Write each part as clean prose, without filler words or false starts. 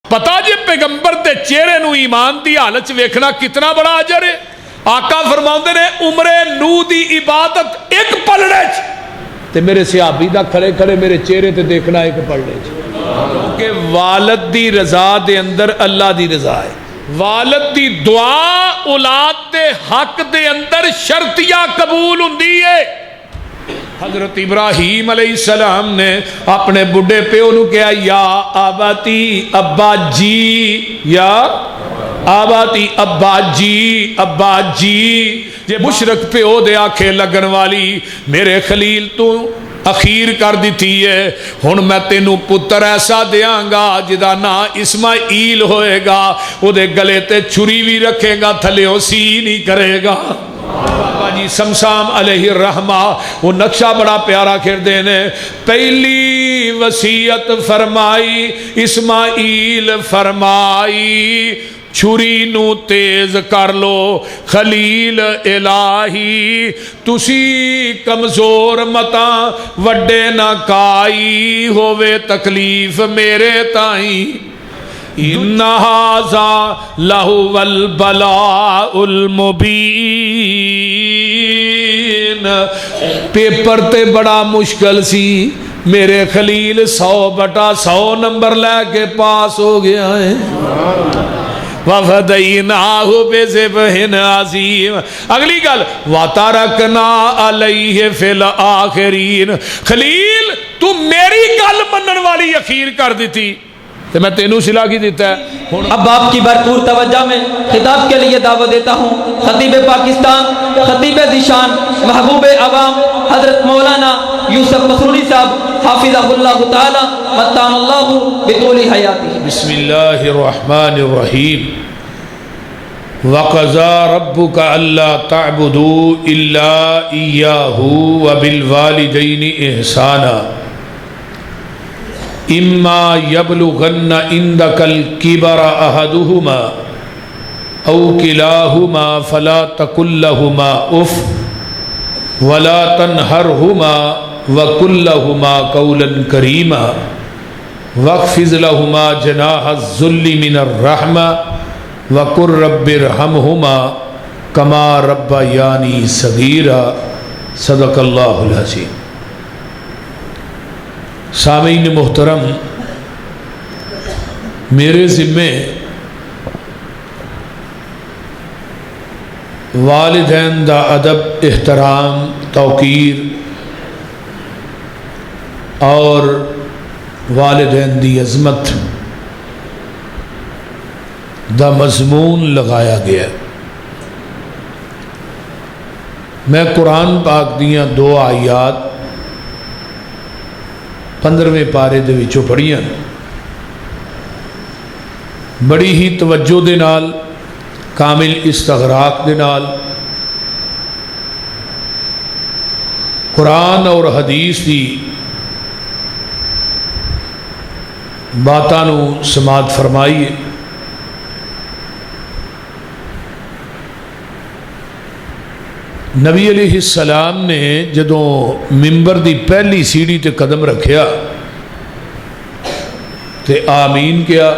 پتا جی پیغمبر دے چہرے نو ایمان دی حالت ویکھنا کتنا بڑا اجر ہے. آقا فرماؤندے نے عمر نو دی عبادت ایک پلڑے چ تے میرے صحابی دا کھڑے کھڑے میرے چہرے تے دیکھنا ایک پلڑے چ. کیونکہ والد دی رضا دے اندر اللہ دی رضا ہے. والد دی دعا اولاد دے حق دے اندر شرطیہ قبول ہوندی ہے. حضرت ابراہیم علیہ السلام نے اپنے بڑھے پیو نو کہا یا آباتی ابا جی، یا آباتی ابا جی، ابا جی. جے مشرک پیو دے آنکھیں لگن والی میرے خلیل تو اخیر کر دیتی ہے. ہن میں تینو پتر ایسا دیاں گا جدا نا اسماعیل ہوئے گا، او دے گلے تے چھری بھی رکھے گا تھلیوں سی نہیں کرے گا. بابا جی سمسام علیہ الرحمہ وہ نقشہ بڑا پیارا کر دینے. پہلی وصیت فرمائی اسماعیل فرمائی چھری نو تیز کر لو خلیل الہی تسی کمزور متا وڈے نہ کائی ہووے تکلیف میرے تائیں. ان ھذا لہو البلاء المبین. پیپر تے بڑا مشکل سی، میرے خلیل 100/100 نمبر لے کے پاس ہو گیا ہے. وَفَدَيْنَاهُ بِذِبْحٍ عَظِيمٍ. اگلی گل وَتَرَكْنَا عَلَيْهِ فِي الْآخِرِينَ. خلیل تو میری گل منن والی اخیر کر دیتی تو میں تینوں سلا کی دیتا ہے. اب آپ کی بھرپور توجہ میں خطاب کے لیے دعوت دیتا ہوں خطیب پاکستان، خطیب ذیشان، محبوب عوام حضرت مولانا یوسف مسروری صاحب حافظہ اللہ تعالی متان اللہ بطول حیاتی. بسم اللہ الرحمن الرحیم. وَقَضَى رَبُّكَ أَلَّا تَعْبُدُوا إِلَّا إِيَّاهُ وَبِالْوَالِدَيْنِ إِحْسَانًا اما یبلغن عندک الکبر احدہما او کلاہما فلا تقل لہما اف ولا تنہرہما وقل لہما قولا کریما واخفض لہما جناح الذل من الرحمہ وقل رب ارحمہما کما ربیانی صغیرا. صدق اللہ العظیم. سامعین محترم، میرے ذمے والدین دا ادب، احترام، توقیر اور والدین دی عظمت دا مضمون لگایا گیا. میں قرآن پاک دیاں 2 آیات 15ویں پارے دے وچوں پڑھیاں بڑی ہی توجہ دے نال، کامل استغراق دے نال قرآن اور حدیث دی باتاں نو سماعت فرمائیے. نبی علیہ السلام نے جدوں ممبر دی پہلی سیڑھی تے قدم رکھیا تے آمین کیا،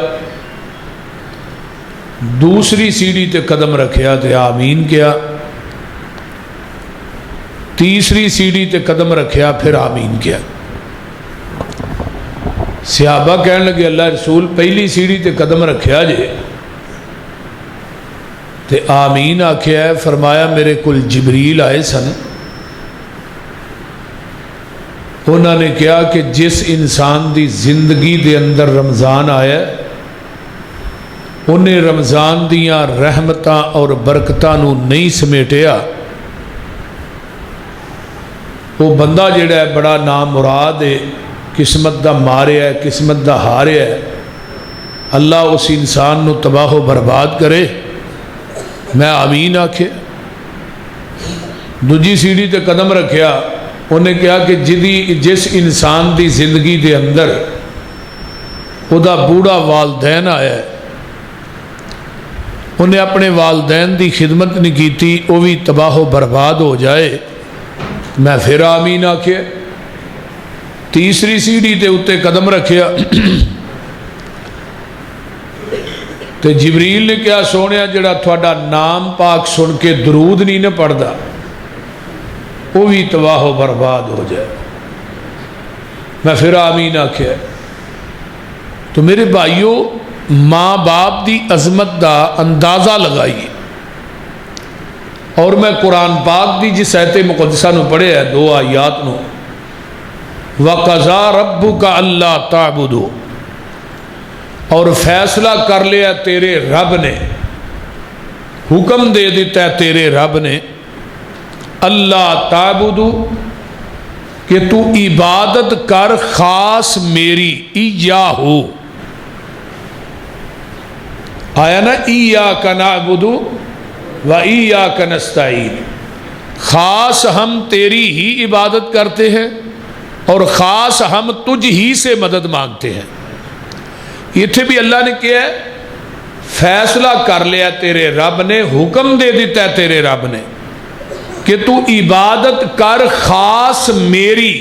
دوسری سیڑھی تے قدم رکھیا تے آمین کیا، تیسری سیڑھی تے قدم رکھیا پھر آمین کیا. صحابہ کہنے لگے اللہ رسول پہلی سیڑھی تے قدم رکھیا جے تے آمین آکھیا ہے. فرمایا میرے کل جبریل آئے سن، انہوں نے کہا کہ جس انسان دی زندگی دے اندر رمضان آیا انہیں رمضان دیاں رحمتاں اور برکتاں نو نہیں سمیٹیا، وہ بندہ جڑا ہے بڑا نامراد ہے، قسمت دا ماریا ہے، قسمت دا ہاریا ہے. اللہ اس انسان نو تباہ و برباد کرے. میں آمین آکھے. دوجی سیڑھی تے قدم رکھیا، انہیں کہا کہ جس انسان دی زندگی دے اندر او دا بوڑھا والدین آیا ہے، انہیں اپنے والدین دی خدمت نہیں کیتی، وہ بھی تباہ و برباد ہو جائے. میں پھر آمین آکھے. تیسری سیڑھی تے اتے قدم رکھیا، تو جبریل نے کیا سونے جڑا تھوڑا نام پاک سن کے درود نہیں نہ پڑھدا وہ بھی تباہ و برباد ہو جائے. میں پھر آمین آکھیا. تو میرے بھائیو ماں باپ دی عظمت دا اندازہ لگائیے. اور میں قرآن پاک دی جس آیت مقدسہ نو پڑھے ہے 2 آیات نو وَقَضَىٰ رَبُّكَ أَلَّا تَعْبُدُوا اور فیصلہ کر لیا تیرے رب نے حکم دے دیتا ہے تیرے رب نے اللہ تعبدو کہ تو عبادت کر خاص میری ایاہو. آیا نا ایاک نعبد و ایاک نستعین. خاص ہم تیری ہی عبادت کرتے ہیں اور خاص ہم تجھ ہی سے مدد مانگتے ہیں. یہ بھی اللہ نے کیا ہے فیصلہ کر لیا تیرے رب نے حکم دے دیتا ہے تیرے رب نے کہ تو عبادت کر خاص میری.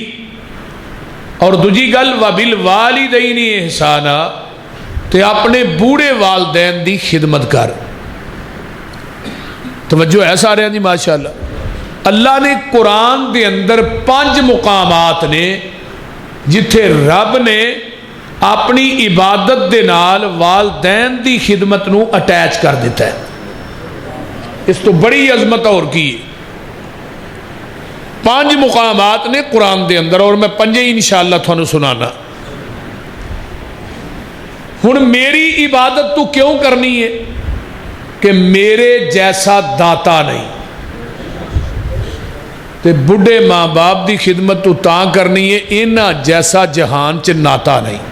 اور دوجی گل وَبِالْوَالِدَيْنِ احسانا تے اپنے بوڑھے والدین دی خدمت کر. توجہ ہے سارے جی ماشاءاللہ. اللہ نے قرآن دے اندر 5 مقامات نے جتھے رب نے اپنی عبادت دے نال والدین دی خدمت نو اٹیچ کر دیتا ہے. اس تو بڑی عظمت اور کی 5 مقامات نے قرآن دے اندر اور میں 5 انشاءاللہ تھانوں سنانا. ہن میری عبادت تو کیوں کرنی ہے کہ میرے جیسا داتا نہیں. تے بڑھے ماں باپ دی خدمت تو تاں کرنی ہے انہاں جیسا جہان چ ناتا نہیں.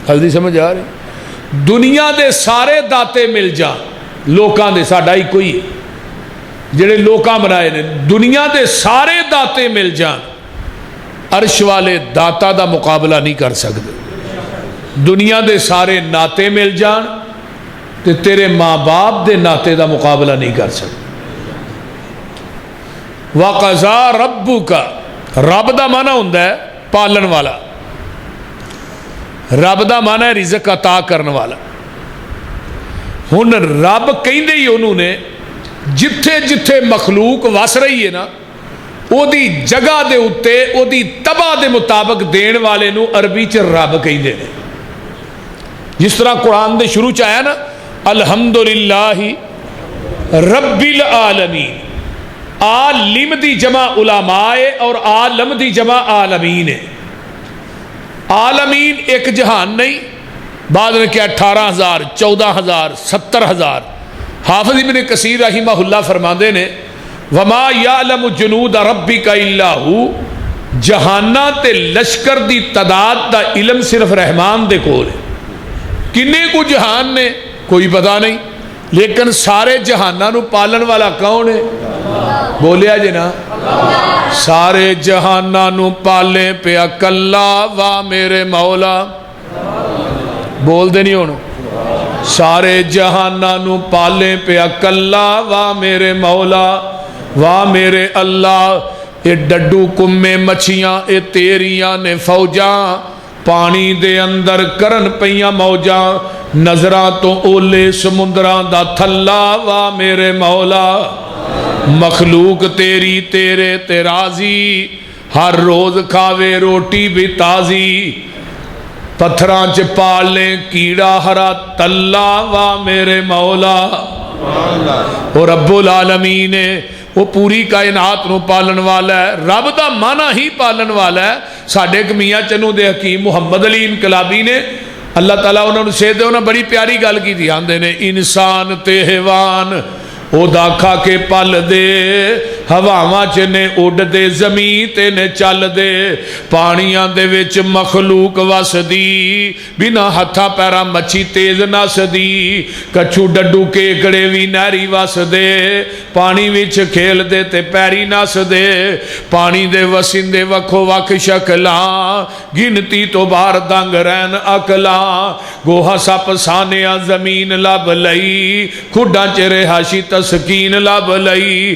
ہلدی سمجھ آ رہی. دنیا دے سارے داتے مل جان لوکاں دے ساڈا ہی کوئی جڑے لوکاں بنائے نے دنیا دے سارے داتے مل جان عرش والے داتا دا مقابلہ نہیں کر سکتے. دنیا دے سارے ناتے مل جان تے تیرے ماں باپ دے ناتے دا مقابلہ نہیں کر سکتے. وَقَضَىٰ رَبُّكَ رب دا معنی ہوندا ہے پالن والا. رب دا معنی ہے رزق عطا کرنے والا. ہن رب کہندے ہی انہوں نے جتھے جتھے مخلوق وس رہی ہے نا او دی جگہ دے اتے او دی تباہ دے مطابق دین والے نو عربی چ رب کہندے نے. جس طرح قرآن دے شروع چ آیا نا الحمدللہ رب العالمین. عالم دی جمع علماء اور عالم دی جمع عالمین ہے. عالمین ایک جہان نہیں. بعد نے کیا 18,000 14,000 70,000. حافظ ابن کثیر رحمہ اللہ فرماندے نے وما یعلم جنود ربک الا ہو. جہاناں تے لشکر دی تعداد دا علم صرف رحمان دے کول ہے. کنے کو جہان نے کوئی پتہ نہیں لیکن سارے جہاناں نو پالن والا کون ہے؟ بولیا جی نا. سارے جہاناں نو پالے پیا کلا وا میرے مولا. بول دے نہیں ہونا. سارے جہاناں نو پالے پیا کلا وا میرے مولا وا میرے اللہ. اے ڈڈو کمے مچھیاں اے تیریاں نے فوجاں پانی دے اندر کرن پیاں موجاں نظراں تو اولے سمندراں دا تھلا وا میرے مولا. مخلوق تیری تیرے تے راضی ہر روز کھاوے روٹی بھی تازی. پتھراں چ پال لیں کیڑا ہرا تلا وا میرے مولا. اور رب العالمین وہ پوری کائنات نو پالن والا ہے. رب دا معنی ہی پالن والا ہے. ساڈے میاں چنو دے حکیم محمد علی انقلابی نے اللہ تعالیٰ انہوں نے سے دے انہوں نے بڑی پیاری گل کی تھی. آندے نے انسان تے حیوان او دا کھا کے پل دے ہواواں چ نے اڈ دے زمین تے نے چل دے پانیاں دے وچ مخلوق وس دی بنا ہتھاں پیراں مچھی تیز نس دی. کچھو ڈڈو کیکڑے وی نہری وس دے پانی وچ کھیل دے تے پیری نس دے. پانی دے وسندے وکھو وکھ شکلاں گنتی تو بار دنگ رہن اکلاں. گوہا سپ سانیاں زمین لب لئی کھڈاں چ رہائشی تسکین لب لئی.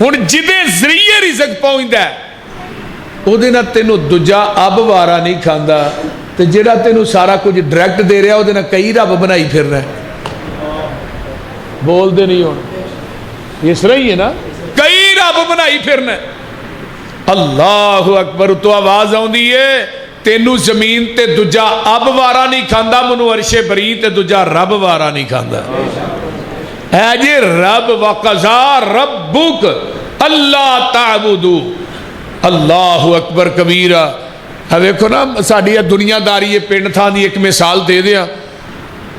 ہن جدے ذریعے رزق پہنچدا ہے ਉਹਦੇ ਨਾਲ ਤੈਨੂੰ ਦੂਜਾ ਅੱਬ ਵਾਰਾ ਨਹੀਂ ਖਾਂਦਾ ਤੇ ਜਿਹੜਾ ਤੈਨੂੰ ਸਾਰਾ ਕੁਝ ਡਾਇਰੈਕਟ ਦੇ ਰਿਹਾ ਉਹਦੇ ਨਾਲ ਕਈ ਰੱਬ ਬਣਾਈ ਫਿਰਨਾ ਬੋਲਦੇ ਨਹੀਂ ਹੁਣ ਇਸ ਤਰ੍ਹਾਂ ਹੀ ਹੈ ਨਾ ਕਈ ਰੱਬ ਬਣਾਈ ਫਿਰਨਾ ਅੱਲਾਹੁ ਅਕਬਰ ਤੋਂ ਆਵਾਜ਼ ਆਉਂਦੀ ਏ ਤੈਨੂੰ ਜ਼ਮੀਨ ਤੇ ਦੂਜਾ ਅੱਬ ਵਾਰਾ ਨਹੀਂ ਖਾਂਦਾ ਮੈਨੂੰ ਅਰਸ਼ੇ ਬਰੀ ਤੇ ਦੂਜਾ ਰੱਬ ਵਾਰਾ ਨਹੀਂ ਖਾਂਦਾ ਹੈ ਜੀ ਰੱਬ ਵਕਜ਼ਾ ਰੱਬੁਕ ਅੱਲਾ ਤਾਬੁਦੂ ਅੱਲਾਹੁ ਅਕਬਰ ਕਬੀਰਾ ਆ ਵੇਖੋ ਨਾ ਸਾਡੀ ਦੁਨੀਆਦਾਰੀ ਇਹ ਪਿੰਡ ਥਾਂ ਦੀ ਇੱਕ ਮਿਸਾਲ ਦੇ ਦਿਆਂ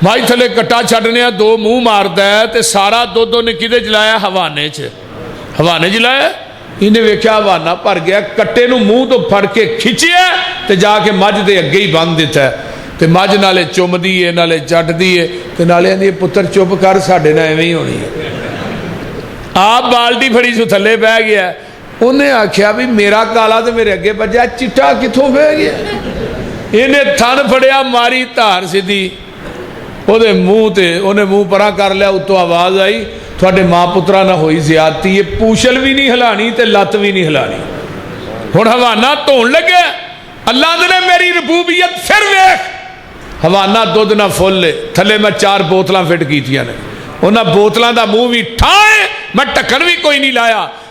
ਮਾਈ ਥੱਲੇ ਕੱਟਾ ਛੱਡਨਿਆ ਦੋ ਮੂੰਹ ਮਾਰਦਾ ਤੇ ਸਾਰਾ ਦੁੱਧ ਉਹਨੇ ਕਿਹਦੇ ਚ ਲਾਇਆ ਹਵਾਨੇ ਚ ਲਾਇਆ ਇਹਨੇ ਵੇਖਿਆ ਹਵਾਨਾ ਭਰ ਗਿਆ ਕੱਟੇ ਨੂੰ ਮੂੰਹ ਤੋਂ ਫੜ ਕੇ ਖਿੱਚਿਆ ਤੇ ਜਾ ਕੇ ਮੱਝ ਦੇ ਅੱਗੇ ਹੀ ਬੰਨ ਦਿੱਤਾ ਤੇ ਮੱਝ ਨਾਲੇ ਚੁੰਮਦੀ ਏ ਨਾਲੇ ਚੱਟਦੀ ਏ ਤੇ ਨਾਲੇ ਆਂਦੀ ਪੁੱਤਰ ਚੁੱਪ ਕਰ ਸਾਡੇ ਨਾਲ ਐਵੇਂ ਹੀ ਹੋਣੀ ਹੈ ਆਪ ਬਾਲਟੀ ਫੜੀ ਸੋ ਥੱਲੇ ਬਹਿ ਗਿਆ ਉਹਨੇ ਆਖਿਆ ਵੀ ਮੇਰਾ ਕਾਲਾ ਤੇ ਮੇਰੇ ਅੱਗੇ ਵੱਜਿਆ ਚਿੱਟਾ ਕਿੱਥੋਂ ਬਹਿ ਗਿਆ ਇਹਨੇ ਥਣ ਫੜਿਆ ਮਾਰੀ ਧਾਰ ਸਿੱਧੀ ਉਹਦੇ ਮੂੰਹ ਤੇ ਉਹਨੇ ਮੂੰਹ ਪਰਾਂ ਕਰ ਲਿਆ ਉੱਤੋਂ ਆਵਾਜ਼ ਆਈ ਤੁਹਾਡੇ ਮਾਂ ਪੁੱਤਰਾਂ ਨਾਲ ਹੋਈ ਜ਼ਿਆਦਤੀ ਇਹ ਪੂਛਲ ਵੀ ਨਹੀਂ ਹਿਲਾਣੀ ਤੇ ਲੱਤ ਵੀ ਨਹੀਂ ਹਿਲਾਣੀ ਹੁਣ ਹਵਾਨਾ ਧੋਣ ਲੱਗਾ ਅੱਲਾ ਨੇ ਮੇਰੀ ਰਬੂਬੀਅਤ ਫਿਰ ਵੇਖ ਹਵਾਨਾ ਦੁੱਧ ਨਾ ਫੁੱਲ ਥੱਲੇ ਮੈਂ 4 ਬੋਤਲਾਂ ਫਿੱਟ ਕੀਤੀਆਂ ਨੇ ਉਹਨਾਂ ਬੋਤਲਾਂ ਦਾ ਮੂੰਹ ਵੀ ਠਾਏ ਮੈਂ ਢੱਕਣ ਵੀ ਕੋਈ ਨਹੀਂ ਲਾਇਆ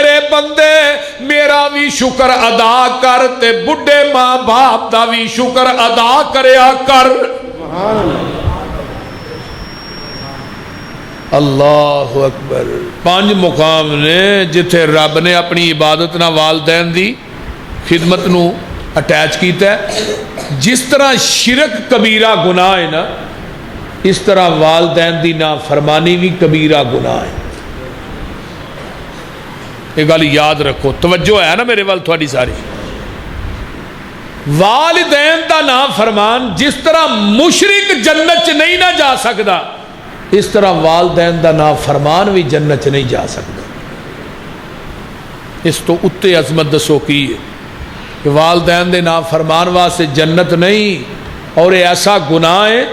میرے بندے میرا بھی شکر ادا کر تے بڈھے ماں باپ دا بھی شکر ادا کریا کر. اللہ اکبر. 5 مقام نے جتھے رب نے اپنی عبادت نہ والدین دی خدمت نو اٹیچ کیتا ہے. جس طرح شرک کبیرہ گناہ ہے نا اس طرح والدین دی نافرمانی بھی کبیرہ گناہ ہے. یہ گل یاد رکھو, توجہ ہے نا میرے وال تھوڑی ساری. والدین دا نافرمان جس طرح مشرک جنت چ نہیں نہ جا سکتا اس طرح والدین دا نافرمان بھی جنت چ نہیں جا سکتا. اس تو اتے عظمت دسو کی ہے کہ والدین دے نافرمان واسطے جنت نہیں, اور یہ ایسا گناہ ہے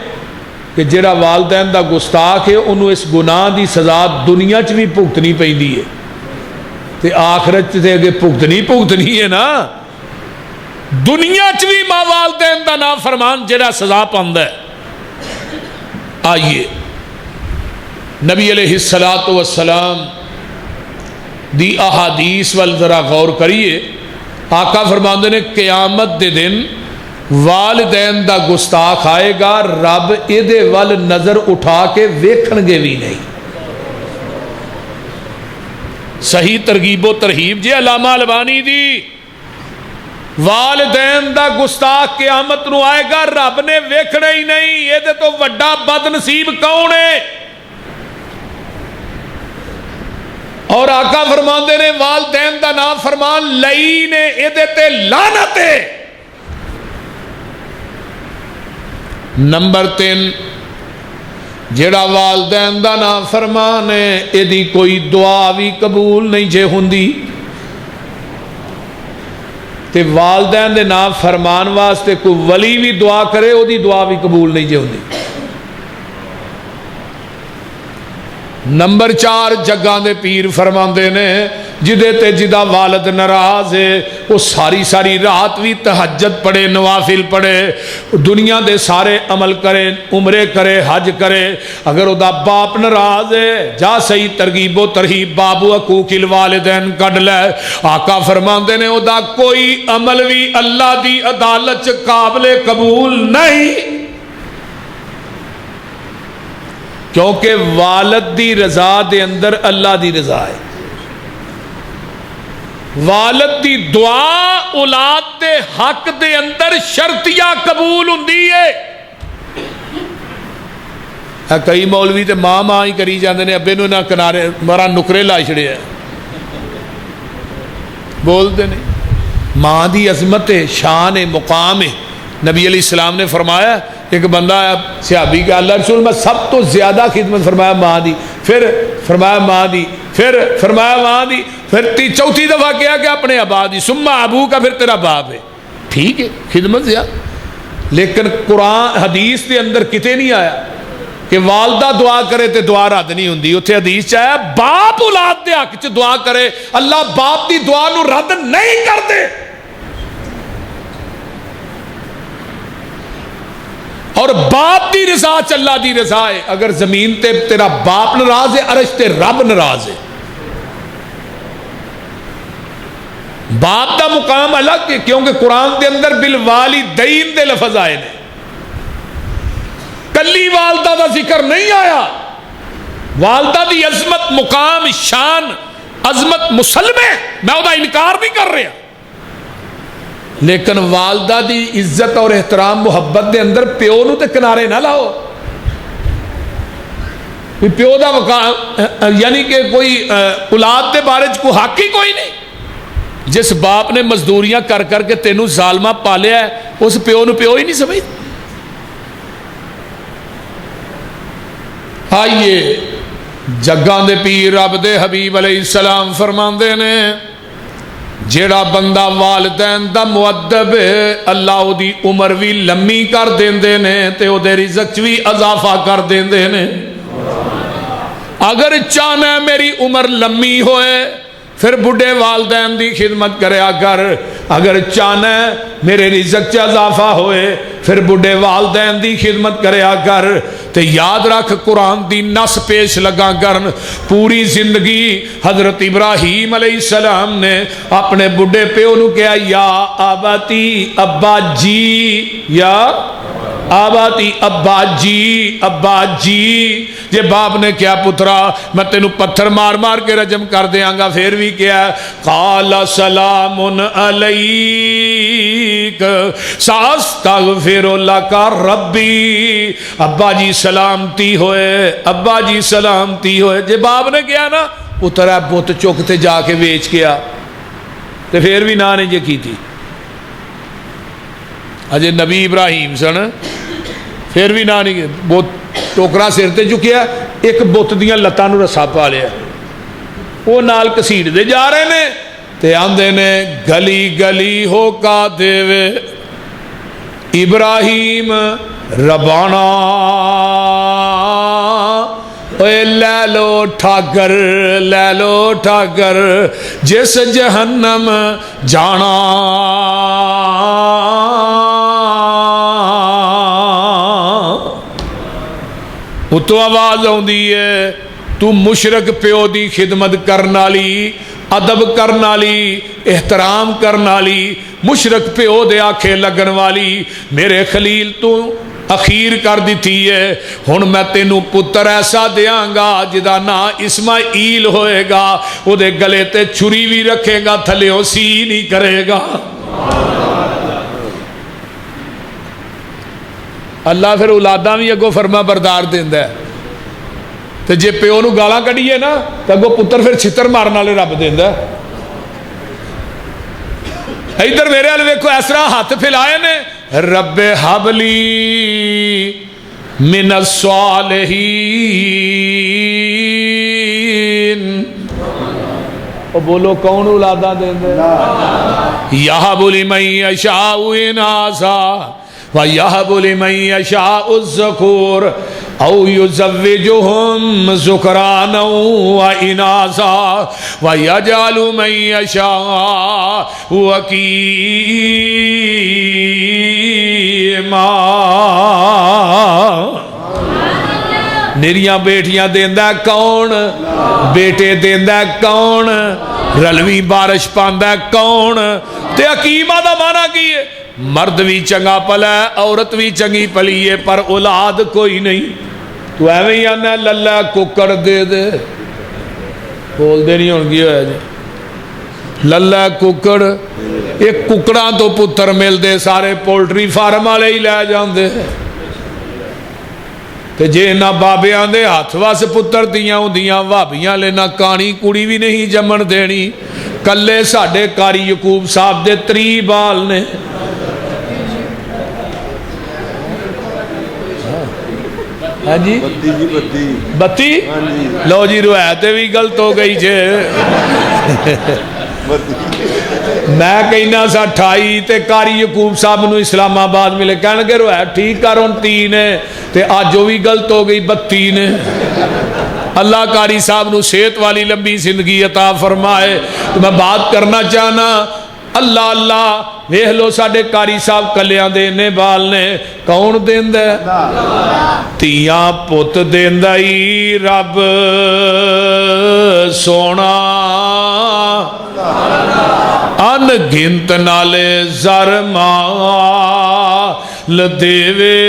کہ جڑا والدین دا گستاخ ہے انہوں اس گناہ دی سزا دنیا چ بھی بھگتنی پیندی ہے تے آخرت تے اگے بھگتنی ہے نا. دنیا چ بھی ماں والدین دا نافرمان جڑا سزا پاندا ہے. آئیے نبی علیہ الصلوۃ والسلام دی احادیث وال ذرا غور کریے. آقا فرماندے نے قیامت دے دن والدین دا گستاخ آئے گا, رب ایدے ول نظر اٹھا کے ویکھن گے بھی نہیں. صحیح ترغیب و ترہیب جی علامہ البانی دی. والدین دا گستاخ قیامت نو آئے گا, رب نے ویکھنا ہی نہیں. یہ تو وڈا بد نصیب کون ہے؟ اور آقا فرماندے نے والدین دا نافرمان لعین ہے, ایدے تے لعنت ہے. نمبر 3 جڑا والدین دا نافرمان ہے ایدی کوئی دعا بھی قبول نہیں جے ہوندی. تے والدین دے نافرمان واسطے کوئی ولی بھی دعا کرے او دی دعا بھی قبول نہیں جے ہوندی. نمبر 4 جگاں دے پیر فرماندے نے جدے تے جدا والد ناراض ہے وہ ساری رات بھی تہجد پڑھے, نوافل پڑھے, دنیا دے سارے عمل کرے, عمرے کرے, حج کرے. اگر او دا باپ ناراض ہے جا صحیح ترغیب و ترہیب باب حقوق الوالدین کڈ لے. آقا فرماندے نے او دا کوئی عمل بھی اللہ دی عدالت چ قابل قبول نہیں, کیونکہ والد دی رضا دے اندر اللہ دی رضا ہے. والد دی دعا اولاد دے حق دے اندر شرطیہ قبول ہوندی ہے. کئی مولوی تے ماں ہی کری جاندے نے, ابے نو نہ کنارے مارا نکرے لا چھڑے ہیں, بولتے نہیں. ماں دی عظمت ہے, شان ہے, مقام ہے. نبی علیہ السلام نے فرمایا ایک بندہ آیا صحابی کہ اللہ رسول میں سب تو زیادہ خدمت فرمایا ماں دی, پھر فرمایا ماں دی, پھر فرمایا ماں دی, پھر چوتھی دفعہ کیا کہ اپنے ابا دی, ثم ابو کا پھر تیرا باپ ہے. ٹھیک ہے خدمت زیادہ, لیکن قرآن حدیث کے اندر کتے نہیں آیا کہ والدہ دعا کرے تے دعا رد نہیں ہوندی. اتھے حدیث چاہیا باپ اولاد دے حق چ دعا کرے اللہ باپ دی دعا نو رد نہیں کر دے. اور باپ دی رضا چ اللہ دی رضا ہے. اگر زمین تے تیرا باپ ناراض ہے عرش تے رب ناراض ہے. باپ دا مقام الگ ہے کیونکہ قرآن دے اندر بالوالدین دے لفظ آئے نے, کلی والدہ دا ذکر نہیں آیا. والدہ دی عظمت, مقام, شان, عظمت مسلم ہے, میں وہ انکار نہیں کر رہا, لیکن والدہ دی عزت اور احترام محبت دے اندر پیو نو تے کنارے نہ لاؤ. پیو دا مقام یعنی کہ کوئی اولاد دے بارے کوئی حق ہی کوئی نہیں. جس باپ نے مزدوریاں کر کر کے تینوں ظالمہ پالیا ہے اس پیو نو پیو ہی نہیں سمجھ. آئیے جگاں دے پیر رب دے حبیب علیہ السلام فرماندے نے جیڑا بندہ والدین دا مؤدب ہے اللہ او دی عمر بھی لمبی کر دیندے نے تے او دے رزق بھی اضافہ کر دیندے نے. اگر چاہنا ہے میری عمر لمبی ہوئے پھر بڑھے والدین دی خدمت کریا کر. اگر چاہنا ہے میرے رزق چ اضافہ ہوئے پھر بڑھے والدین دی خدمت کریا کر. تے یاد رکھ قرآن دی نس پیش لگا کرن. پوری زندگی حضرت ابراہیم علیہ السلام نے اپنے بڑھے پیو نو کہا یا آباتی ابا جی، یا آباتی ابا جی، ابا جی. جے باپ نے کیا پترا میں تینوں پتھر مار مار کے رجم کر دیاں گا، پھر بھی کیا قال سلام علیک ساستغفر لک ربی. ابا جی سلامتی ہوئے، ابا جی سلامتی ہوئے. جے باپ نے کیا نا پتر ہے بت چکتے جا کے بیچ کے آ، تے پھر بھی نہ نے جے کی تھی. اجے نبی ابراہیم سن پھر بھی نہ نہیں بت ٹوکرا سر تے چکیا، ایک بت دیاں لتاں نو رسا پا لیا، وہ نال کسیڑ دے جا رہے نے تے آندے نے گلی گلی ہو کا دیوے ابراہیم ربانا. اے لے لو ٹھاگر، لے لو ٹھاگر جس جہنم جانا. اتو آواز آؤندی ہے تو مشرک پیو دی خدمت کرنا لی، ادب کرنا لی، احترام کرنا لی، مشرک پیو دے آنکھیں لگن والی میرے خلیل تو اخیر کر دیتی ہے. ہن میں تینوں پتر ایسا دیاں گا جدا نا اسماعیل ہوئے گا، او دے گلے تے چھری بھی رکھے گا تھلے او سی نہیں کرے گا. اللہ پھر اولاداں بھی اگو فرما بردار دیندا ہے. تے جے پیو نو گالاں کڈیے نا تے اگو پتر پھر چھتر مارن والے رب دیندا ہے. ادھر میرے ال ویکھو اس طرح ہاتھ پھیلائے نے رب حبلی من الصالحین. او بولو کون اولاداں دیندا ہے؟ یہب لمن یشاء اناثا وَيَهَبُ لِمَن يَشَاءُ الذُّكُورَ أَوْ يُزَوِّجُهُمْ ذُكْرَانًا وَإِنَاثًا وَيَجْعَلُ مَن يَشَاءُ عَقِيمًا. نریاں بیٹیاں دیندا کون؟ بیٹے دیندا کون؟ رلوی بارش پاندا کون؟ تے حکیمہ دا معنی کی ہے؟ مرد بھی چنگا پلا ہے، عورت بھی چنگی پلی ہے، پر اولاد کوئی نہیں. تو ایویں ہی آنا للہ ککڑ دے دے، بول دے نہیں ہونگی ہویا جی للہ ککڑ. ایک ککڑاں تو پتر مل دے سارے پولٹری فارم والے ہی لے جان دے. تے جے نہ بابیاں دے ہاتھ واس پتر دیاں ہوندیاں بھابیاں لے نہ کانی کڑی بھی نہیں جمن دینی. کلے ساڈے قاری یعقوب صاحب دے 3 بال نے. ہاں جی بتی لو جی روایتیں بھی غلط ہو گئی جے. میں کہنا سا 28 تے قاری یعقوب صاحب نو اسلام آباد ملے کہنے گے روایت ٹھیک کر 29 نے تے آج جو بھی غلط ہو گئی 32 نے. اللہ قاری صاحب نو صحت والی لمبی زندگی عطا فرمائے. تو میں بات کرنا چاہنا اللہ اللہ ویکھ لو ساڈے قاری صاحب کلیاں دے نے بال نے کون دیندا ہے؟ تیاں پت دیندا ہی رب سونا. ان گنت نالے زر مال دیوے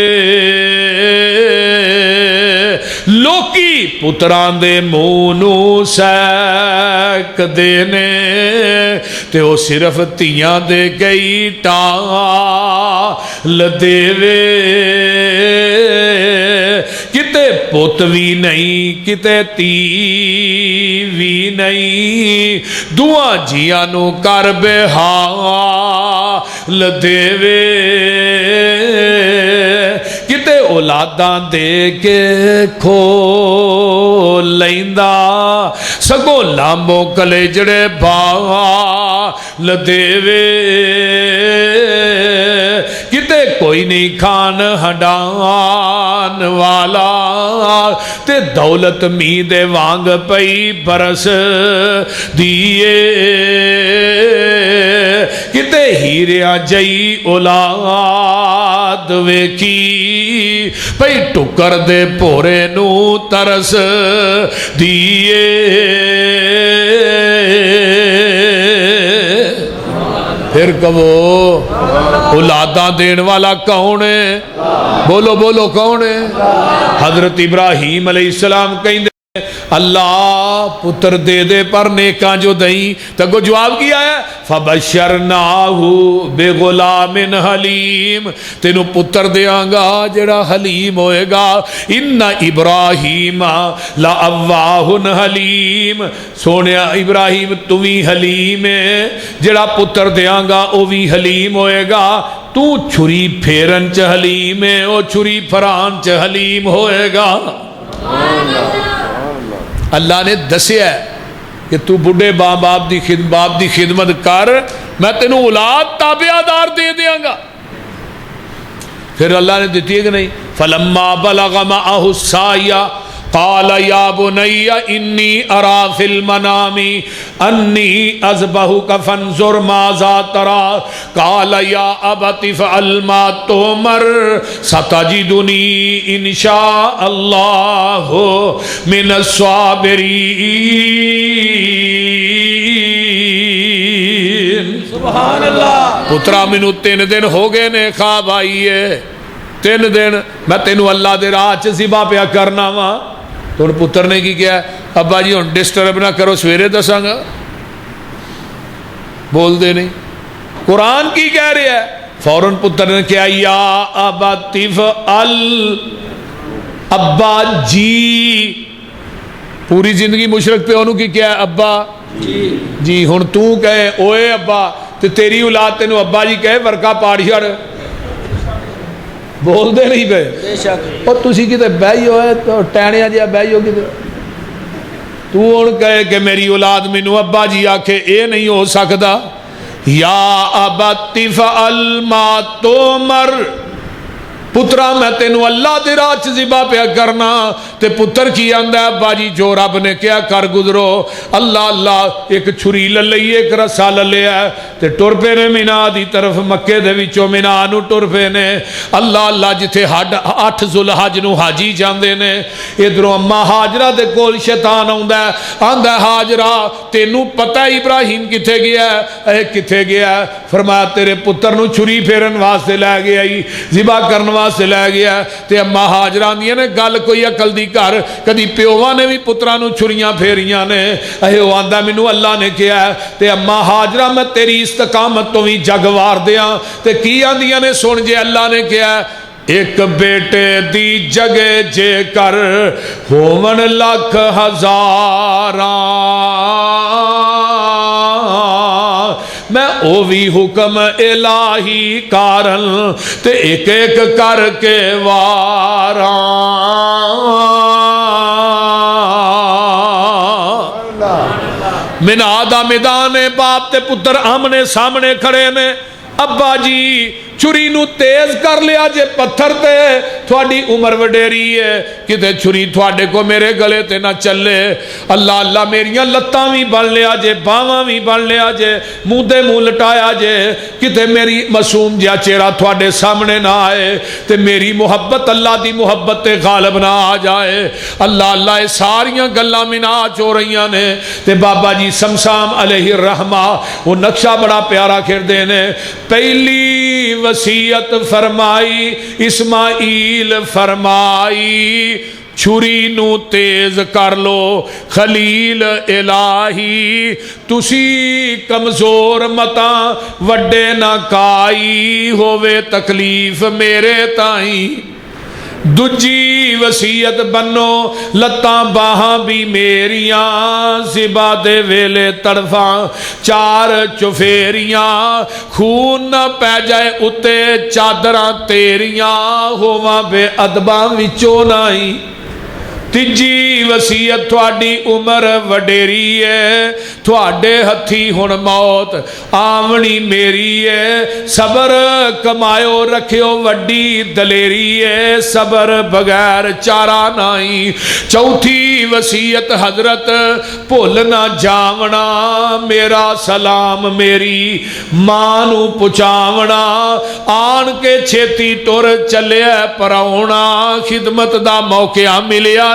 لوکی پتران دے مونو سیک دینے تے او صرف تیاں دے گئی ٹال دیوے. کتے پت بھی نہیں کتے تی بھی نہیں دعا جیاں نو کر بے حال دیوے. کتے اولاداں دے کے کھو لیندا سگو لامبو کلے جڑے بال دیوے. کتے کوئی نہیں کھان ہڈان والا تے دولت می دے وانگ پئی برس دیے کتے ہیریا جئی اولاد ویکھی پئی ٹکر دے پورے نو ترس دیے پھر کہو اولاداں دین والا کون ہے؟ بولو بولو کون ہے؟ حضرت ابراہیم علیہ السلام کہیں دے اللہ پتر دے دے پر نیکاں جو دیں تکو جواب کیا ہے فَبَشَّرْنَاهُ بِغُلَامٍ حَلِيمٍ تینوں پتر دیاں گا جڑا حلیم ہوئے گا اِنَّ إِبْرَاهِيمَ لَأَوَّاهٌ حَلِيمٌ سونیا ابراہیم تمہیں حلیم ہے جڑا پتر دیاں گا وہ بھی حلیم ہوئے گا تو چھری پھیرن چ حلیم ہے وہ چھری پھران چ حلیم ہوئے گا اللہ نے دسیا ہے کہ تو بڑھے باپ دی خدمت کر میں تینوں اولاد تابعدار دے دیاں گا پھر اللہ نے دیتی ہے کہ نہیں فَلَمَّا بَلَغَ مَعَهُ السَّعْيَ قال یا بنی انی ارا فی المنام انی اذبحک فانظر ماذا تری قال یا ابت افعل ما تؤمر ستجدنی ان شاء اللہ من الصابرین سبحان اللہ پترا مینوں 3 دن ہو گئے نے خواب آئی ہے 3 دن میں تینوں اللہ دے راہ چ ذبح پیا کرنا وا تو پتر نے کی کیا ابا جی ہن ڈسٹرب نہ کرو سویرے دساں گا بول دے نہیں قرآن کی کہہ رہا ہے فوراً پتر نے کیا یا ابا تفعل ابا جی پوری زندگی مشرک پہ انہوں کی کیا ہے ابا جی ہن تو کہے اوئے ابا تے تیری اولاد تینوں ابا جی کہے ورکا پاڑ چھڑ بول دے نہیں پہ اور تسی کتے بہی ہوئے تو ٹینیا جیا بہی ہو کتے تو ان کہے کہ میری اولاد منو ابا جی آکھے اے نہیں ہو سکتا یا ابت فعل ما تؤمر پترا میں تینوں اللہ دے راہ چ ذبح پیا کرنا تے پتر کی آندا ہے ابا جی جو رب نے کیا کر گزرو اللہ اللہ ایک چھری لے لئی ایک رسا لے لیا تے ٹر پے نے مینا دی طرف مکے دے وچوں مینا نو ٹر پے نے اللہ اللہ جتھے 8 ذوالحج نو حاجی جاندے نے ادھروں اما ہاجرہ دے کول شیطان آندا ہے ہاجرہ تینوں پتہ ابراہیم کتھے گیا ہے اے کتھے گیا ہے فرمایا تیرے پتر نو چھری پھیرن واسطے لے گیا ذبح کرن سے لے گیا تے اما ہاجرہ دیاں نے گل کوئی عقل دی کر کدی پیوواں نے بھی پتراں نو چھریاں پھیریاں نے اے او آندا مینوں اللہ نے کیا ہے تے اما ہاجرہ میں تیری استقامت تو بھی جگ وار دیاں تے کی آندیاں نے سن جے اللہ نے کیا ہے ایک بیٹے دی جگہ جے کر ہوون لاکھ ہزاراں میں او بھی حکم الہی کارن تے ایک ایک کر کے واراں منا دا میدان باپ تے پتر آمنے سامنے کھڑے نے ابا جی چھری نو تیز کر لیا جے پتھر تے تھوڑی عمر وڈیری ہے کتے چھری تھوڑے کو میرے گلے تے نہ چلے اللہ اللہ میریاں لتاں بھی بن لیا جے باواں بھی بن لیا جے منہ دے منہ لٹایا جے کتے میری معصوم جا چہرہ تھوڑے سامنے نہ آئے تے میری محبت اللہ دی محبت تے غالب نہ آ جائے اللہ اللہ ساریاں گلاں مناج ہو رہیاں نے تے بابا جی سمسام علیہ الرحمہ وہ نقشہ بڑا پیارا کر دینے پہلی وصیت فرمائی اسماعیل فرمائی چھری نو تیز کر لو خلیل الہی تسی کمزور متا وڈے نہ کائی ہووے تکلیف میرے تائیں دجی وصیت بنو لتاں باہاں بھی میریاں ذبح دے ویلے تڑفاں 4 چفیریاں خون نہ پہ جائے اتے چادراں تیریاں ہواں بے ادباں وچوں نائی ਤੀਜੀ ਵਸੀਅਤ ਤੁਹਾਡੀ ਉਮਰ ਵਡੇਰੀ ਹੈ, ਤੁਹਾਡੇ ਹੱਥੀ ਹੁਣ ਮੌਤ ਆਵਣੀ ਮੇਰੀ ਹੈ, ਸਬਰ ਕਮਾਇਓ ਰੱਖਿਓ ਵੱਡੀ ਦਲੇਰੀ ਹੈ, ਸਬਰ ਬਗੈਰ ਚਾਰਾ ਨਹੀਂ। ਚੌਥੀ ਵਸੀਅਤ ਹਜ਼ਰਤ ਭੁੱਲ ਨਾ ਜਾਵਣਾ, ਮੇਰਾ ਸਲਾਮ ਮੇਰੀ ਮਾਂ ਨੂੰ ਪਹੁੰਚਾਵਣਾ, ਆਣ ਕੇ ਛੇਤੀ ਟੁਰ ਚੱਲਿਆ ਪਰਾਉਣਾ, ਖਿਦਮਤ ਦਾ ਮੌਕਾ ਮਿਲਿਆ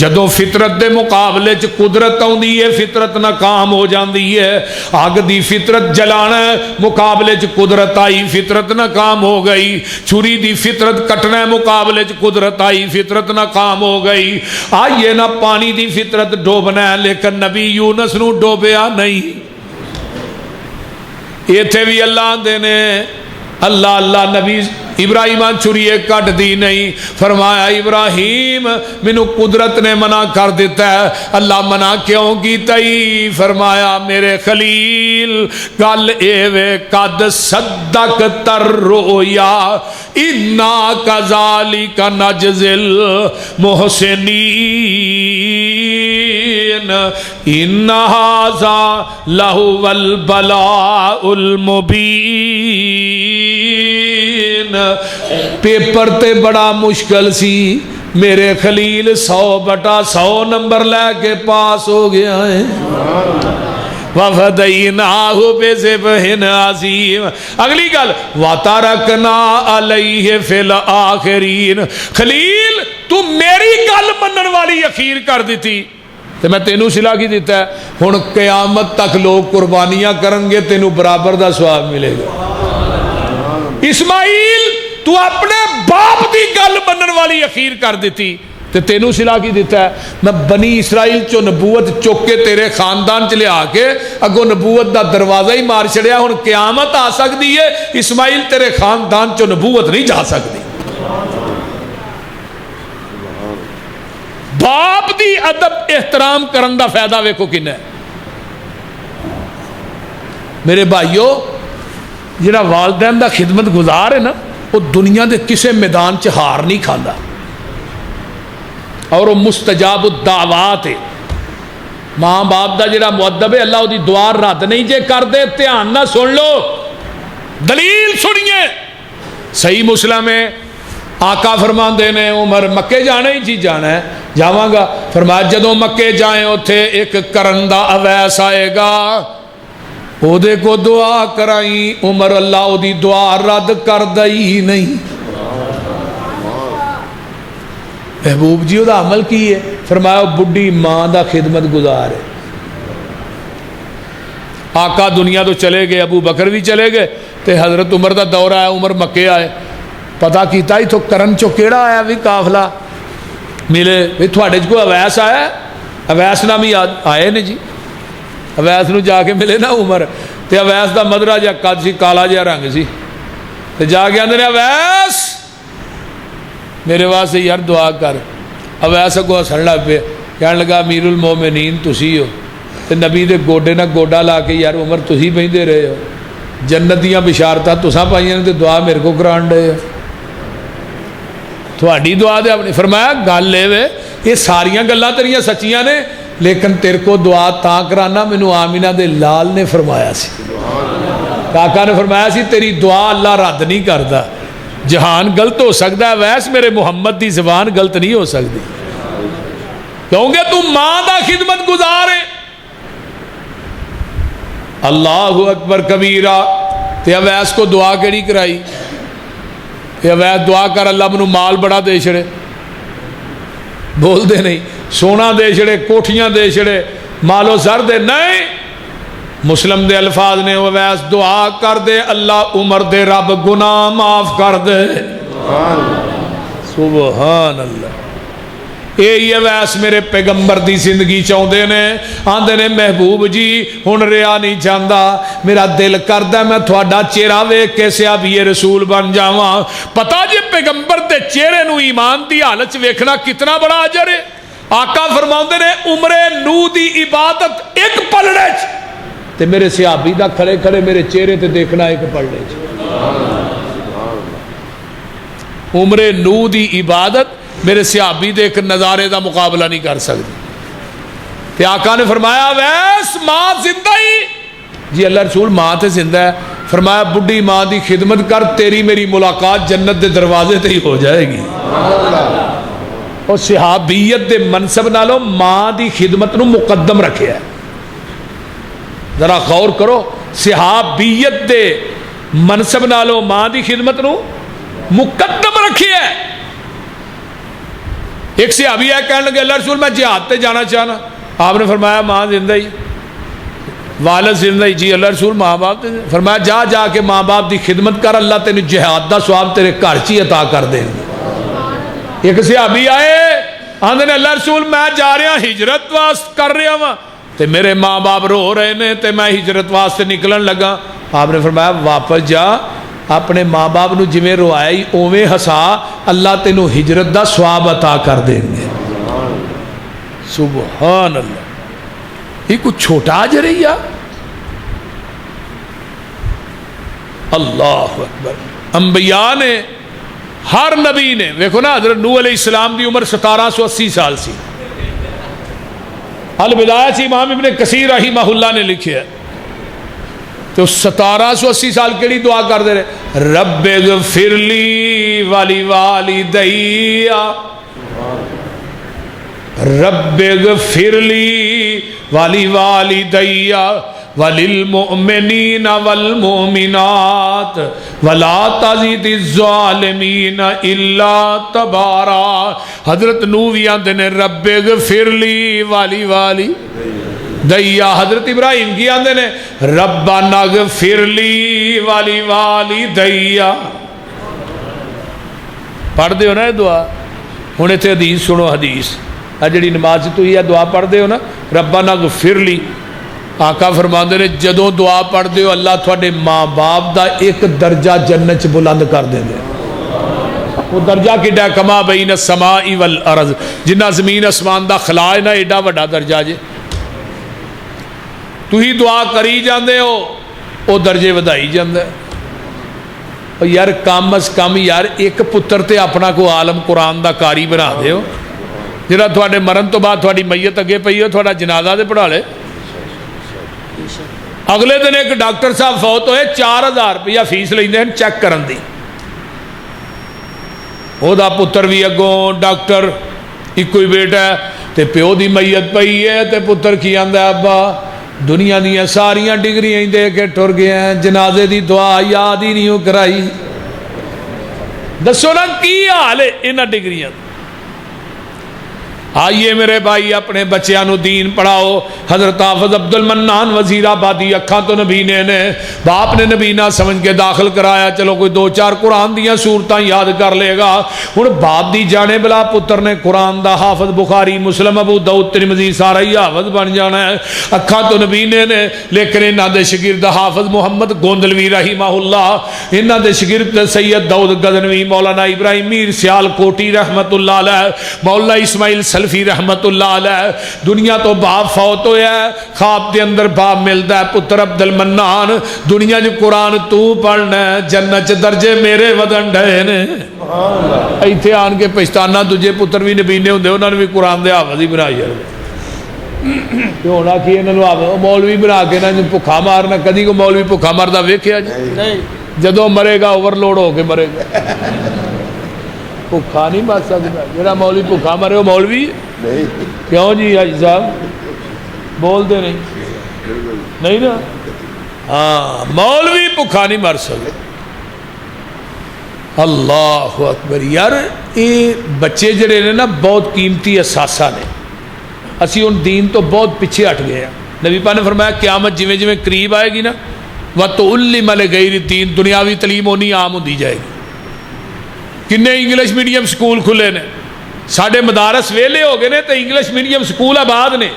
جدوں فطرت دے مقابلے چ قدرت آندی ہے فطرت ناکام ہو جاندی ہے. اگ دی فطرت جلانا ہے, مقابلے چ قدرت آئی فطرت ناکام ہو گئی. چھری دی فطرت کٹنا ہے, مقابلے چ قدرت آئی فطرت ناکام ہو گئی. آئیے نہ پانی دی فطرت ڈوبنا ہے لیکن نبی یونس نو ڈوبیا نہیں. ایتھے بھی اللہ آندے نے اللہ اللہ, نبی ابراہیم چھریے کٹ دی نہیں. فرمایا ابراہیم مینو قدرت نے منع کر دیتا ہے. اللہ منع کیوں کیتا ہی؟ فرمایا میرے خلیل گل اے وے قد صدقت الرؤیا انا کذالک نجزی المحسنین ان ھذا لہو البلاء المبین. پیپر تے بڑا مشکل سی, میرے خلیل 100/100 نمبر لے کے پاس ہو گیا ہے. وَفَدَيْنَاهُ بِذِبْحٍ عَظِيمٍ. اگلی گل وَتَرَكْنَا عَلَيْهِ فِي الْآخِرِينَ. خلیل تو میری گل منن والی اخیر کر دیتی تو میں تینوں صلہ کی دیتا ہے. ہن قیامت تک لوگ قربانیاں کرن گے, تینوں برابر دا ثواب ملے گا. اسماعیل تو اپنے باپ دی گل منن والی اخیر کر دیتی تے تینوں صلہ کی دیتا ہے. میں بنی اسرائیل چو نبوت چک کے تیرے خاندان چ لیا کے اگوں نبوت دا دروازہ ہی مار چھڑیا. ہن قیامت آ سکتی ہے, اسماعیل تیرے خاندان چو نبوت نہیں جا سکتی. باپ دی ادب احترام کرن دا فائدہ ویکھو کن ہے. میرے بھائیو, جڑا والدین دا خدمت گزار ہے نا, وہ دنیا دے کسے میدان چ ہار نہیں کھاندا اور وہ مستجاب الدعوات ہے. ماں باپ دا جڑا مؤدب ہے اللہ دی دعا رد نہیں جے کر دے. دھیان نہ سن لو, دلیل سنیے. صحیح مسلم ہے, آقا فرماندے نے عمر مکے جانا ہی جی جانا ہے, جاواں گا. فرمایا جدوں مکے جائیں اوتھے ایک کرن دا اویس آئے گا, او دے کو دعا کرائی. عمر اللہ او دی دعا رد کر دئی نہیں. محبوب جی او دا عمل کی ہے؟ فرمایا بڈی ماں دا خدمت گزار ہے. آقا دنیا تو چلے گئے, ابو بکر بھی چلے گئے تے حضرت عمر دا دور آیا. عمر مکے آئے, پتہ کیتا ہی تو کرن چو کیڑا آیا بھی قافلہ ملے بھی تھوڑے کو اویس آیا. اویس نامی آئے نے جی. اویس نو جا کے ملے نا عمر, تے اویس دا مدرا جا قد سی, کالا جا رنگ سی, تے جا کے آندے نے اویس میرے واسطے یار دعا کر. اویس کو ہسن لگ پہ, کہنے لگا امیر المومنین تسی ہو. تے نبی دے گوڈے نہ گوڈا لا کے یار عمر تسی پہندے رہے ہو, جنت دیاں بشارتاں تساں پائیاں نے تے دعا میرے کو کران رہے ہو, تھوڑی دعا دے اپنی. فرمایا گل لے وے یہ ساریاں گلاں تیریاں سچیاں نے, لیکن تیرے کو دعا تاں کرانا مینوں آمینہ دے لال نے فرمایا سی. کاکا نے فرمایا سی تیری دعا اللہ رد نہیں کردا. جہان غلط ہو سکتا ہے, ویس میرے محمد دی زبان غلط نہیں ہو سکتی, کیونکہ تو ماں دا خدمت گزار ہے. اللہ اکبر کبیرہ. تے اویس کو دعا کیڑی کرائی؟ اویس دعا کر اللہ منو مال بڑا دے چھڑے. بول دے نہیں, سونا دے چھڑے, کوٹھیاں دے چھڑے, مالو زر دے نہیں. مسلم دے الفاظ نے اویس دعا کر دے اللہ عمر دے رب گناہ معاف کر دے. سبحان اللہ. یہ اویس میرے پیغمبر دی زندگی چاہتے نے, آندے نے محبوب جی ہن رہا نہیں چاہتا, میرا دل کردا میں تھوڑا چہرہ ویکھ کے صحابی رسول بن جاواں. پتہ جی پیغمبر دے چہرے نو ایمان دی حالت ویکھنا کتنا بڑا اجر ہے. آقا فرماندے نے عمر نو دی عبادت ایک پلڑے چ, تے میرے صحابی دا کھڑے کھڑے میرے چہرے تے دیکھنا ایک پلڑے چ. عمر نو دی عبادت میرے صحابی دے ایک نظارے دا مقابلہ نہیں کر سکتی. تے آقا نے فرمایا ویس ماں زندہ ہی؟ جی اللہ رسول ماں تے زندہ ہے. فرمایا بڈی ماں دی خدمت کر, تیری میری ملاقات جنت دے دروازے تے ہی ہو جائے گی. اور صحابیت دے منصب نالوں ماں دی خدمت نو مقدم رکھے ہے. ذرا غور کرو, صحابیت دے منصب نالوں ماں دی خدمت نو مقدم رکھے ہے. ایک صحابی ہے کہنے لگے اللہ رسول میں جہاد تے جانا چاہنا. آپ نے فرمایا ماں زندہ ہی, والد زندہ ہی. جی اللہ رسول ماں باپ. فرمایا جا جا کے ماں باپ دی خدمت کر, اللہ تینوں جہاد دا ثواب تیرے گھر چ ہی عطا کر دے. ایک صحابی آئے آندے نے اللہ رسول میں جا رہا ہجرت واسطے کر رہا وا تے میرے ماں باپ رو رہے نے تے میں ہجرت واسطے نکلن لگا. آپ نے فرمایا واپس جا, اپنے ماں باپ نو جویں روایا ہی اوویں ہسا, اللہ تینوں ہجرت دا ثواب عطا کر دیں گے. سبحان اللہ. یہ کچھ چھوٹا اجر ہے یا اللہ اکبر. انبیاء نے ہر نبی نے دیکھو نا, حضرت نوح علیہ السلام دی عمر 1780 سال سی. البدایہ سے امام ابن کثیر رحمہ اللہ نے لکھے ہے تو 1780 سال کیڑی دعا کر دے رہے, رب اغفر لی والی والدی, رب اغفر لی والی والدی وللمؤمنین والمؤمنات ولا تزد الظالمین الا تبارا. حضرت نوح بھی آندے نے رب اغفر لی والی والدیا. حضرت ابراہیم کی آندے نے ربنا اغفر لی والی والدیا. پڑھ دے ہو نا یہ دعا. ہن ایتھے حدیث سنو, حدیث جڑی نماز تو یہ دعا پڑھ دے ہو نا ربنا اغفر لی, آقا فرماندے نے جدوں دعا پڑھ دے ہو اللہ تھوڑے ماں باپ دا ایک درجہ جنت چ بلند کر دیں دے. وہ درجہ کڈا کما بین السماء والارض, جنہ زمین اسمان دا خلا ہے نا ایڈا وڈا درجہ جے. تو ہی دعا کری جاندے ہو وہ درجے ودائی جاندے. اور یار کم از کم یار ایک پتر تے اپنا کو عالم قرآن دا کاری بنا دے ہو, جڑا تھوڑے مرن تو بعد تھوڑی میت اگے پئی ہو تھوڑا جنازہ دے پڑھا لے. اگلے دن ایک ڈاکٹر صاحب فوت ہوئے, 4000 روپیہ فیس لیندے ہیں چیک کرن دی. او دا پتر بھی اگوں ڈاکٹر, ایک کوئی بیٹا ہے تے پیو دی میت پئی ہے تے پتر کی آندا ابا دنیا دیاں ساریاں ڈگریاں دے کے ٹر گئے ہیں, جنازے دی دعا یاد ہی نہیں کرائی. دسو نا کی حال ہے انہاں ڈگریاں. آئیے میرے بھائی اپنے بچیاں نو دین پڑھاؤ. حضرت حافظ عبد المنان وزیر آبادی اکھاں تو نبی نے باپ نے نبی نہ سمجھ کے داخل کرایا, چلو کوئی 2-4 قرآن دیاں سورتاں یاد کر لے گا. ہن باپ دی جانے بلا پتر نے قرآن دا حافظ بخاری مسلم ابو داؤد ترمذی سارا ہی حافظ بن جانا ہے. اکھاں تو نبی نے لیکن انہاں دے شاگرد حافظ محمد گوندلوی رحمہ اللہ, انہاں دے شاگرد سید داؤد غزنوی, مولانا ابراہیم میر سیال کوٹی رحمت اللہ علیہ, مولانا اسماعیل سلفی رحمت اللہ علیہ. دنیا تو باپ فوت ہویا ہے, خواب دے اندر باپ ملدا ہے, پتر عبد المنان دنیا جو قرآن تو پڑھنا ہے جنت چ درجے میرے ودن ڈے نے. ایتھے آن کے پچھتانا دجے پتر بھی نبی نے ہوندے انہاں نے بھی قرآن دے حافظ ہی بنا یار. تے ہونا کی انہاں نو مولوی بنا کے انہاں نو بھکھا مارنا. کدی کو مولوی بھکھا مردا ویکھیا جی نہیں, جدوں مرے گا اوور لوڈ ہو کے مرے گا. بھکھا نہیں مر سکتا جڑا مولوی بھکھا مرے وہ مولوی نہیں. کیوں جی حاجی صاحب بول دے نہیں نا. ہاں مولوی بھکھا نہیں مر سکتا. اللہ اکبر. یار یہ بچے جڑے نے نا بہت قیمتی اثاثہ نے. اسی ان دین تو بہت پیچھے ہٹ گئے ہیں. نبی پاک نے فرمایا قیامت جویں جویں قریب آئے گی نا وَتُعَلِّمَ لِغَيْرِ الدِّينِ, دنیاوی تعلیم ہونی عام ہوندی جائے گی. کنے انگلش میڈیم سکول کھلے نے, ساڈے مدارس ویلے ہو گئے نے تو انگلش میڈیم سکول آباد نے.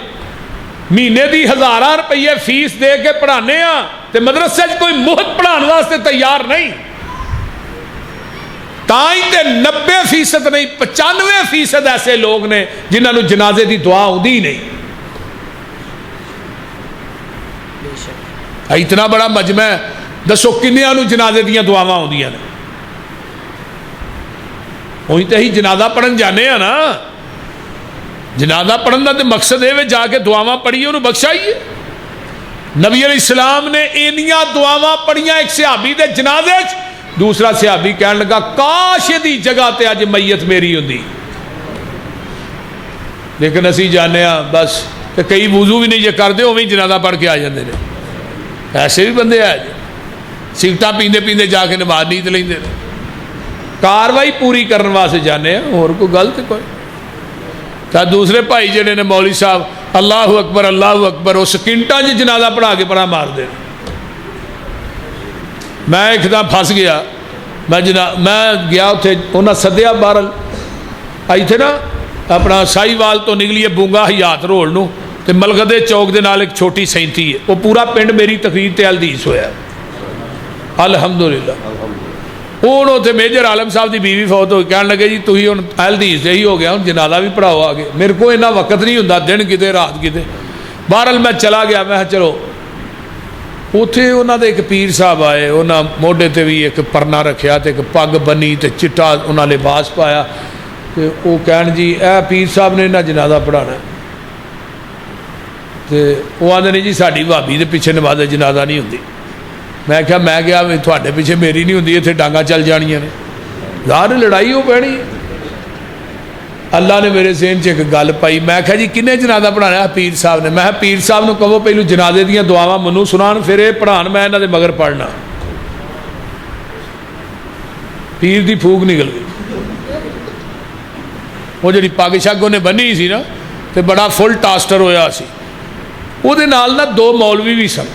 مہینے دی 1000 روپیے فیس دے کے پڑھانے ہاں تے مدرسے کوئی مفت پڑھان واسطے تیار نہیں. تائیں تے 90% نہیں 95% ایسے لوگ نے جنہاں نو جنازے دی دعا ہوندی نہیں. اتنا بڑا مجمع ہے, دسو کنیاں نو جنازے دیاں دعاواں ہوندیاں نے. وہی تو ہی جنازہ پڑھن جانے ہیں نا. جنازہ پڑھن دا تے مقصد ہے جا کے دعاواں پڑھیے انہوں بخشائیے. نبی علیہ السلام نے اینیاں دعاواں پڑھیاں ایک صحابی دے جنازے چ. دوسرا صحابی کہنے لگا کاش دی جگہ تے اج میت میری ہوندی. لیکن اسی جانے ہاں بس کہ کئی وضو بھی نہیں جے کر دے اوویں جنازہ پڑھ کے آ جاندے نے. ایسے بھی بندے آ جائے سگٹاں پیندے پیندے جا کے نماز نیت لیندے نے. کاروائی پوری کرنے واسطے جانے ہیں اور کوئی غلط کوئی. تو دوسرے بھائی جڑے نے مولوی صاحب اللہ اکبر وہ سکنٹاں چ جنازہ پڑھا کے پڑھا مار دے. میں ایک دم پھس گیا. میں گیا اتنے انہیں سدیا بہرحال آئی تھے نا اپنا سائی وال تو نکلیے بونگا حیات روڈ نو تے ملغدے چوک دے نال ایک چھوٹی سینتی ہے وہ پورا پنڈ میری تقریر تے الحدیث ہویا الحمدللہ. ہوں اتنے میجر عالم صاحب دی بیوی فوت ہوئی کہنے لگے جی تھی ہوں الحدیث یہی ہو گیا ہوں جنازہ بھی پڑھاؤ آ گئے. میرے کو اتنا وقت نہیں ہوں دن کتے رات کتے. بہرحال میں چلا گیا. میں چلو اتنے انہوں نے ایک پیر صاحب آئے انہوں موڈے تے بھی ایک پرنا رکھیا تے ایک پگ بنی تے چٹا انہوں نے لباس پایا تے وہ کہن جی اے پیر صاحب نے انہیں جنازہ پڑھانا تے وہ آدھے نہیں جی ساڑی بھابی دے پیچھے نماز جنازہ نہیں ہوندی. میں کہا میں گیا تھوڑے پیچھے میری نہیں ہوندی اتنے ڈانگاں چل جانیاں نے ظاہر لڑائی ہو پینی. اللہ نے میرے ذہن چ ایک گل پائی. میں کہا جی کنے جنازہ پڑھانا ہے پیر صاحب نے. میں پیر صاحب نے کہو پہلو جنازے دیاں دعاواں منو سنان پھر یہ پڑھان میں انہاں دے مگر پڑھنا. پیر دی پھوک نکل گئی. وہ جڑی پگ شگ انہیں بنی سی نا تے بڑا فل ٹاسٹر ہویا سی. وہ دے نال نا دو مولوی بھی سن.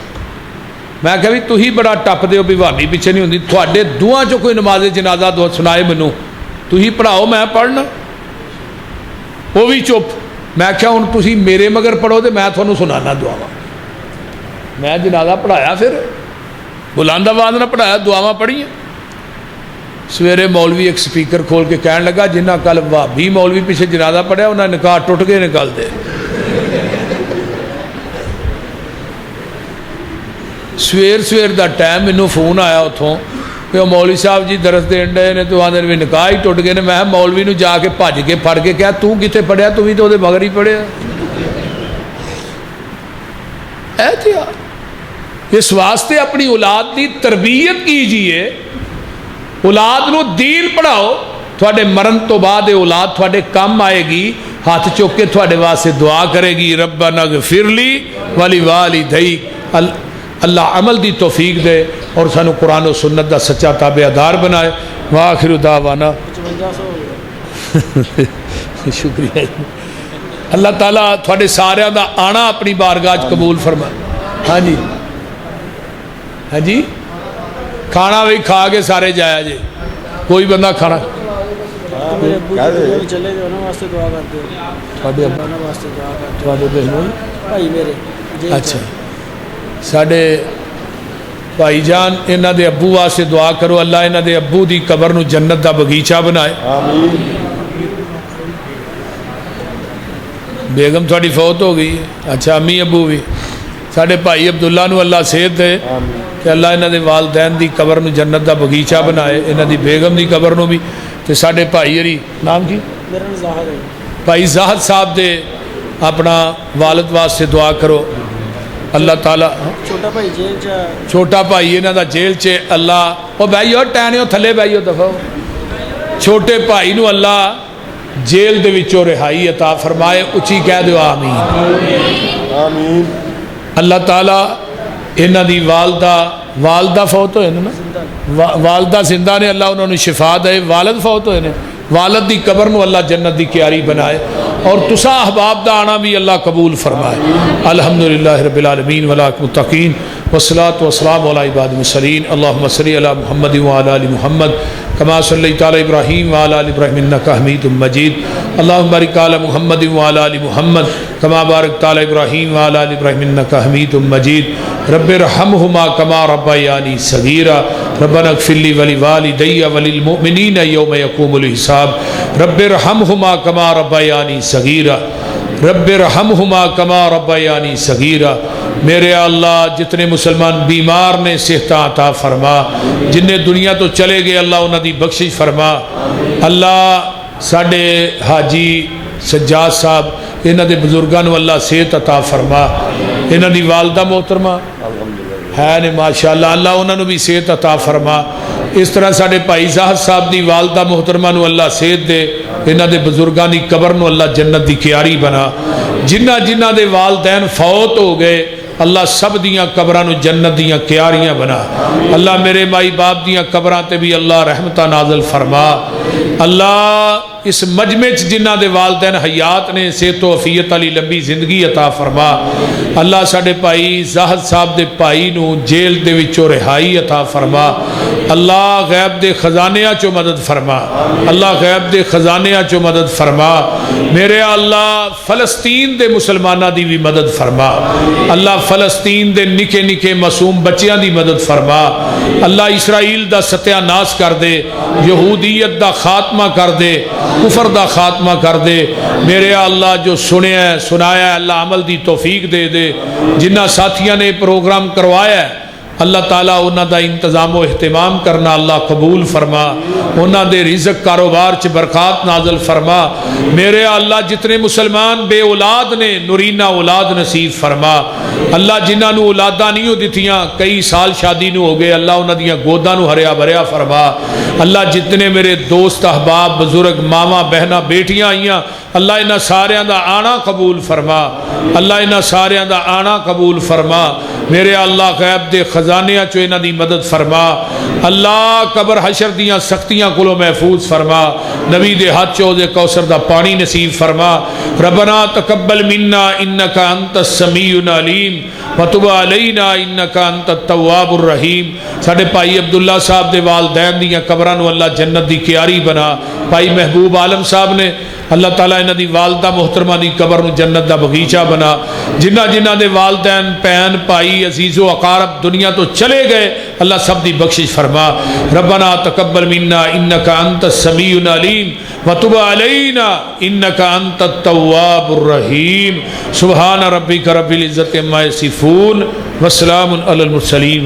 میں کہا بھی تھی بڑا ٹپ دے ہو بھی بھابی پیچھے نہیں ہوندی تھوڑے دوہاں چوں کوئی نماز جنازہ دو سنائے منو تھی پڑھاؤ میں پڑھنا. وہ بھی چپ. میں کہا ہوں تھی میرے مگر پڑھو تو میں تھانوں سنانا دعاواں. میں جنازہ پڑھایا پھر بلند آواز نہ پڑھایا دعاواں پڑھیاں. سویرے مولوی ایک سپیکر کھول کے کہنے لگا جنہ کل بھابی مولوی پیچھے جنازہ پڑھیا انہیں نکاح ٹوٹ کے نکل دے. سویر دا ٹائم مینوں فون آیا اتوں کہ وہ مولوی صاحب جی درس دین ڈے نے تو آدھے بھی نکاح ہی ٹوٹ گئے نے. میں مولوی نو جا کے بھج کے پھڑ کے کہا تو کتنے پڑھیا تو بھی تو وہ مگر ہی پڑھیا. اس واسطے اپنی اولاد کی تربیت کیجیے. اولاد نو دین پڑھاؤ. تھوڑے مرن تو بعد اولاد تھوڑے کم آئے گی ہاتھ چک کے تھوڑے واسطے دعا کرے گی ربنا اغفر لی ولی والدی. اللہ عمل دی توفیق دے اور سانو قرآن و سنت دا سچا تابعدار بنائے. وآخر دعوانا شکریہ. اللہ تعالیٰ تھوڑے سارے دا آنا اپنی بارگاہ قبول فرمائے. ہاں جی ہاں جی کھانا بھی کھا کے سارے جایا جی. کوئی بندہ کھانا اچھا ساڈے بھائی جان انہاں دے ابو واسطے دعا کرو اللہ انہاں دے ابو دی قبر نو جنت دا بغیچہ بنائے. بیگم تھوڑی فوت ہو گئی ہے. اچھا امی ابو بھی. ساڈے بھائی عبداللہ نو اللہ صحت دے کہ اللہ انہاں دے والدین دی قبر نو جنت دا بغیچہ بنائے. انہاں دی بیگم دی قبر نو بھی. تے ساڈے بھائی ہری نام کی بھائی زاہد صاحب دے اپنا والد واسطے دعا کرو اللہ تعالیٰ. چھوٹا بھائی انہاں دا جیل چ اللہ وہ بھائیو ٹہنیو تھلے بھائیو دفعو. چھوٹے بھائی نو اللہ جیل دے وچوں رہائی عطا فرمائے. اچھی کہہ دیو آمین. آمین. اللہ تعالیٰ انہاں دی والدہ فوت ہوئے نا والدہ زندہ نے اللہ انہوں نے شفا دے. والد فوت ہوئے نے والد دی قبر نو اللہ جنت دی کیاری بنائے اور تسا احباب دا آنا بھی اللہ قبول فرمائے. الحمدللہ رب العالمین والمتقین والصلاة والسلام علی عباد المرسلین. اللہم صلی علی محمد وعلی آل محمد کما صلیت علی ابراہیم وعلی آل ابراہیم انک حمید مجید. اللہم بارک علی محمد وعلی آل محمد کما بارکت علی ابراہیم وعلی آل ابراہیم انک حمید مجید. رب ارحمہما کما ربیانی صغیرا. ربنا اغفر لی ولوالدی وللمؤمنین یوم یقوم الحساب. رب ارحمہما کما ربیانی صغیرا. رب ارحمہما کما ربیانی صغیرا. میرے اللہ جتنے مسلمان بیمار نے صحت عطا فرما. جنہیں دنیا تو چلے گئے اللہ انہاں دی بخشش فرما. اللہ ساڈے حاجی سجاد صاحب انہاں دے بزرگاں نو اللہ صحت عطا فرما. انہاں دی والدہ محترمہ ہے نے ماشاءاللہ اللہ انہاں نو بھی صحت عطا فرما. اس طرح ساڈے بھائی زاہد صاحب دی والدہ محترمہ نو اللہ صحت دے. انہاں دے بزرگاں دی قبر نو اللہ جنت دی کیاری بنا. جنہ دے والدین فوت ہو گئے اللہ سب دیاں قبراں نو جنت دیاں کیاریاں بنا. اللہ میرے مائی باپ دیاں قبراں تے بھی اللہ رحمتہ نازل فرما. اللہ اس مجمع جنہ دے والدین حیات نے صحت و عافیت والی لمبی زندگی عطا فرما اللہ ساڈے بھائی زاہد صاحب دے بھائی نو جیل دے وچوں رہائی عطا فرما اللہ غیب دے خزانیاں چو مدد فرما اللہ غیب دے خزانیاں چو مدد فرما میرے اللہ فلسطین دے مسلماناں دی بھی مدد فرما اللہ فلسطین دے نکے نکے معصوم بچیاں دی مدد فرما اللہ اسرائیل دا ستیہ ناس کر دے یہودیت دا خاتمہ کر دے کفر دا خاتمہ کر دے میرے اللہ جو سنیا ہے سنایا ہے اللہ عمل دی توفیق دے دے جنہ ساتھیاں نے پروگرام کروایا ہے اللہ تعالیٰ انہاں دا انتظام و اہتمام کرنا اللہ قبول فرما انہاں دے رزق کاروبار چ برکات نازل فرما میرے اللہ جتنے مسلمان بے اولاد نے نورینہ اولاد نصیب فرما اللہ جنہاں نو اولاداں نہیں ہو دتیاں کئی سال شادی نو ہو گئے اللہ انہاں دیاں گوداں نو ہریا بھریا فرما اللہ جتنے میرے دوست احباب بزرگ ماما بہنا بیٹیاں آئیاں اللہ انہاں ساریاں دا آنا قبول فرما اللہ انہاں ساریاں دا آنا قبول فرما میرے اللہ غیب دے خزانیاں چو انہاں دی مدد فرما اللہ قبر حشر دیاں سختیاں کلو محفوظ فرما نبی دے ہاتھ چو دے کوثر دا پانی نصیب فرما ربنا تقبل منا انکا انت السمیع العلیم وتب علینا انکا انت التواب الرحیم ساڈے بھائی عبداللہ صاحب دے والدین دیاں قبراں نو اللہ جنت دی کیاری بنا بھائی محبوب عالم صاحب نے اللہ تعالیٰ انہاں دی والدہ محترمہ دی قبر نو جنت دا بغیچہ بنا جنہ جنہ دے والدین بہن بھائی عزیز و اقارب دنیا تو چلے گئے اللہ سب دی بخشش فرما ربنا تقبل منا انکا انت السمیع العلیم وتب علینا انکا انت التواب الرحیم سبحان ربک رب العزت عما یصفون وسلام علی المرسلین